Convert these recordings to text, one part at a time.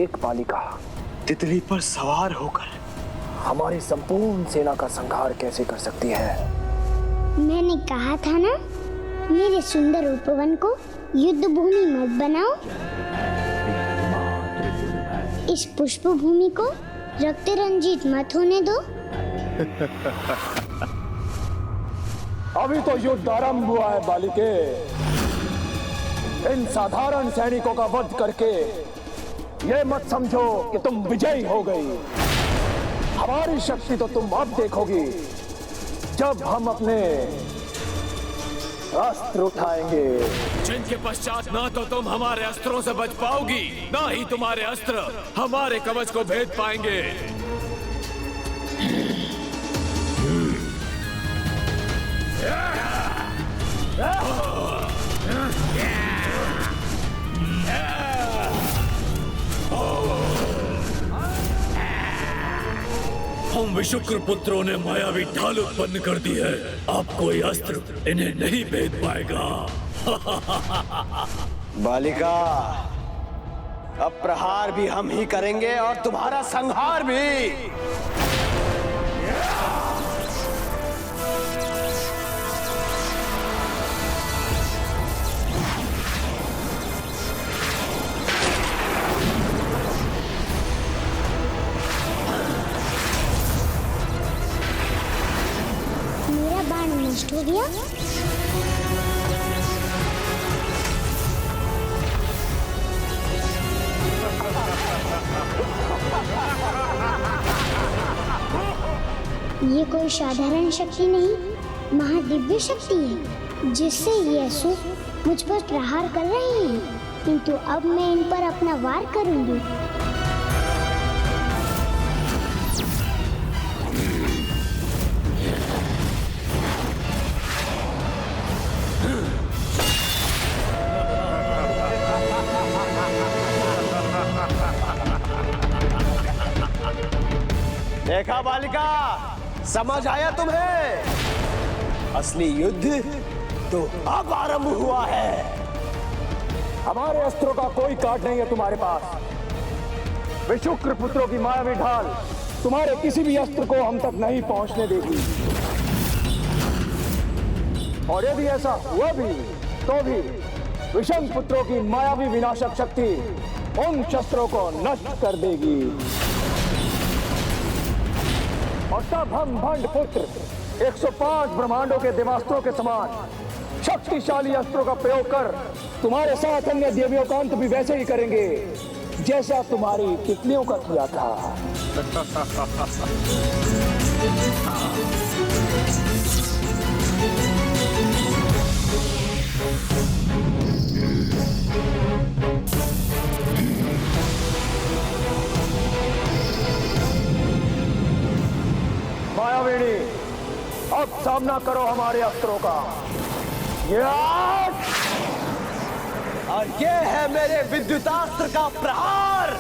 एक बालिका तितली पर सवार होकर हमारी संपूर्ण सेना का संहार कैसे कर सकती है? मैंने कहा था ना, मेरे सुंदर उपवन को युद्ध भूमि मत बनाओ। इस पुष्प भूमि को रक्त रंजित मत होने दो। अभी तो युद्ध आरंभ हुआ है बालिके। इन साधारण सैनिकों का वध करके ये मत समझो कि तुम विजयी हो गई। हमारी शक्ति तो तुम अब देखोगी जब हम अपने अस्त्र उठाएंगे, जिनके पश्चात ना तो तुम हमारे अस्त्रों से बच पाओगी, ना ही तुम्हारे अस्त्र हमारे कवच को भेद पाएंगे। हम विशुक्र पुत्रों ने मायावी ढाल उत्पन्न कर दी है। अब कोई अस्त्र इन्हें नहीं भेद पाएगा। बालिका, अब प्रहार भी हम ही करेंगे और तुम्हारा संहार भी। मेरा बाण नष्ट हो गया। ये कोई साधारण शक्ति नहीं, महादिव्य शक्ति है, जिससे ये असुर मुझ पर प्रहार कर रहे हैं। किंतु अब मैं इन पर अपना वार करूंगी। देखा बालिका, समझ आया तुम्हें? असली युद्ध तो अब आरंभ हुआ है। हमारे अस्त्रों का कोई काट नहीं है तुम्हारे पास। विशुक्र पुत्रों की मायावी ढाल तुम्हारे किसी भी अस्त्र को हम तक नहीं पहुंचने देगी। और यदि ऐसा हुआ भी तो भी विषम पुत्रों की मायावी विनाशक शक्ति उन शस्त्रों को नष्ट कर देगी। और तब हम भंड पुत्र 105 ब्रह्मांडों के देवास्त्रों के समान शक्तिशाली अस्त्रों का प्रयोग कर तुम्हारे साथ अन्य देवियों का अंत भी वैसे ही करेंगे जैसा तुम्हारी तितलियों का किया था। मायाविनी, अब सामना करो हमारे अस्त्रों का। और ये है मेरे विद्युतास्त्र का प्रहार।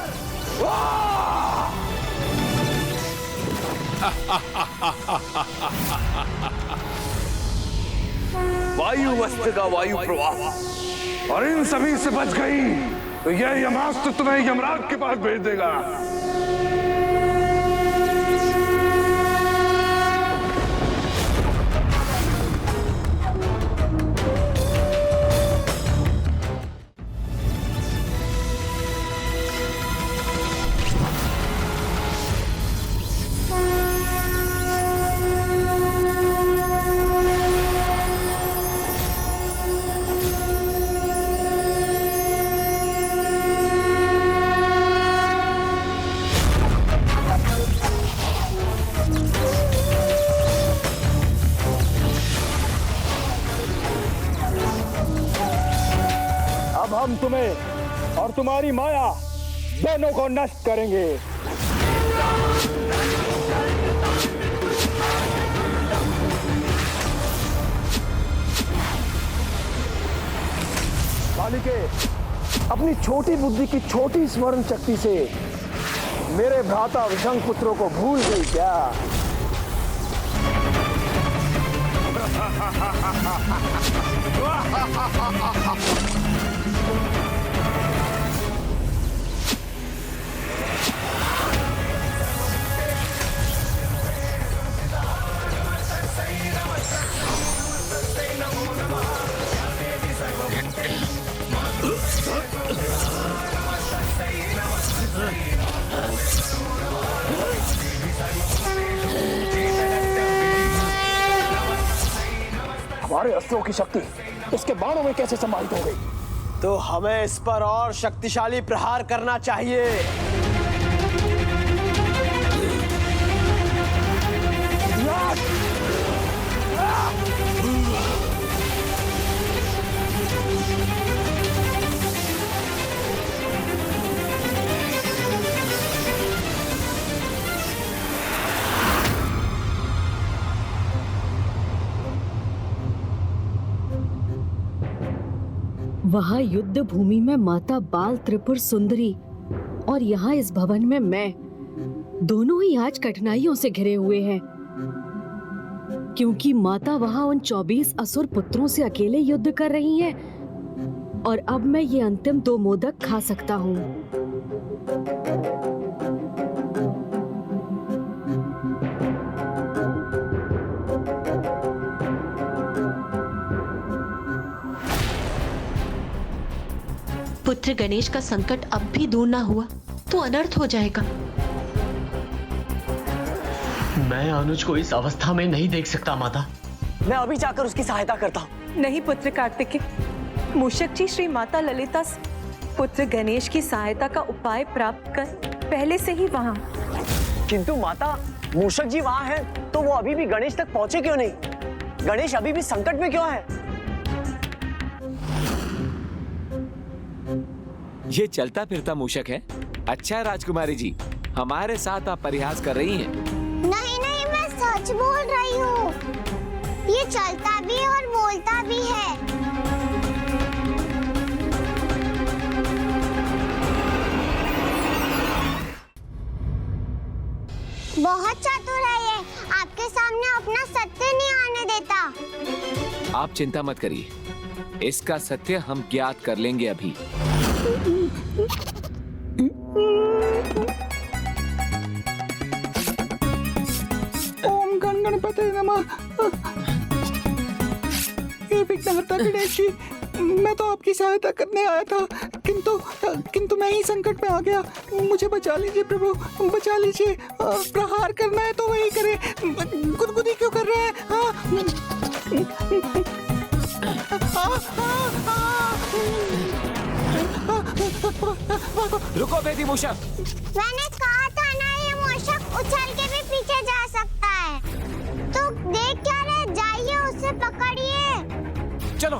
वायु अस्त्र का वायु प्रवाह, और इन सभी से बच गई तो यह यमास्त्र तुम्हें यमराज के पास भेज देगा। हम तुम्हें और तुम्हारी माया दोनों को नष्ट करेंगे। बालिके, अपनी छोटी बुद्धि की छोटी स्मरण शक्ति से मेरे भ्राता विषंग पुत्रों को भूल गई क्या? हमारे अस्त्रों की शक्ति उसके बाणों में कैसे समाहित हो गई? तो हमें इस पर और शक्तिशाली प्रहार करना चाहिए। वहाँ युद्ध भूमि में माता बाल त्रिपुर सुंदरी और यहाँ इस भवन में मैं, दोनों ही आज कठिनाइयों से घिरे हुए हैं, क्योंकि माता वहाँ उन 24 असुर पुत्रों से अकेले युद्ध कर रही हैं और अब मैं ये अंतिम 2 मोदक खा सकता हूँ। पुत्र गणेश का संकट अब भी दूर ना हुआ तो अनर्थ हो जाएगा। मैं अनुज को इस अवस्था में नहीं देख सकता माता। मैं अभी जाकर उसकी सहायता करता हूँ। नहीं पुत्र कार्तिकेय, मूषक जी श्री माता ललिता से पुत्र गणेश की सहायता का उपाय प्राप्त कर पहले से ही वहाँ। किंतु माता, मूषक जी वहाँ हैं, तो वो अभी भी गणेश तक पहुँचे क्यों नहीं? गणेश अभी भी संकट में क्यों है? ये चलता फिरता मूषक है। अच्छा राजकुमारी जी, हमारे साथ आप परिहास कर रही हैं। नहीं नहीं, मैं सच बोल रही हूँ। ये चलता भी और बोलता भी है। बहुत चतुर है ये, आपके सामने अपना सत्य नहीं आने देता। आप चिंता मत करिए, इसका सत्य हम ज्ञात कर लेंगे अभी। ओम गण गणपते नमः। हे विघ्नहर्ता गणेश जी, मैं तो आपकी सहायता करने आया था, किंतु मैं ही संकट में आ गया। मुझे बचा लीजिए प्रभु, बचा लीजिए। प्रहार करना है तो वही करे, गुदगुदी क्यों कर रहे हैं? रुको बेटी मूषक। मैंने कहा था ना, ये मूषक उछल के भी पीछे जा सकता है। तो देख क्या रहे, जाइए उसे पकड़िए। चलो